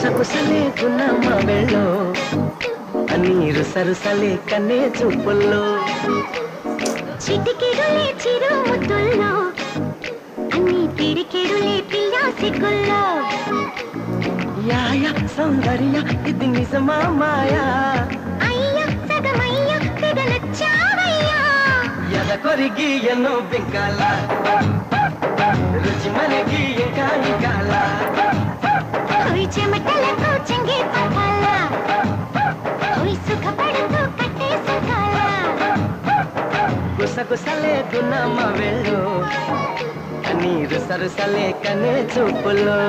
కుసకుసలే గున్నమ్మ వెళ్ళో నీరు సరుసలే కన్నే చూపుల్లో చిటికెడులే చిరు ముద్దుల్లో అన్ని పిడికెడులే పిల్ల సిగ్గుల్లో యాయ సౌందర్య ఇది నిజమా మాయా అయ్య సగమయ్య తెగలొచ్చావయ్యా ఎద కొరిగి ఎన్నో బింకాల రుచి మనకి ఇంకా ఇంకాల హోయ్ చెమటలతో చెంగే పట్టాల హోయ్ సుఖపడుతూ కట్టే సుఖాల కుసకుసలే గున్నమ్మ వెళ్ళు నీరు సరుసలే కనే చూపుల్లో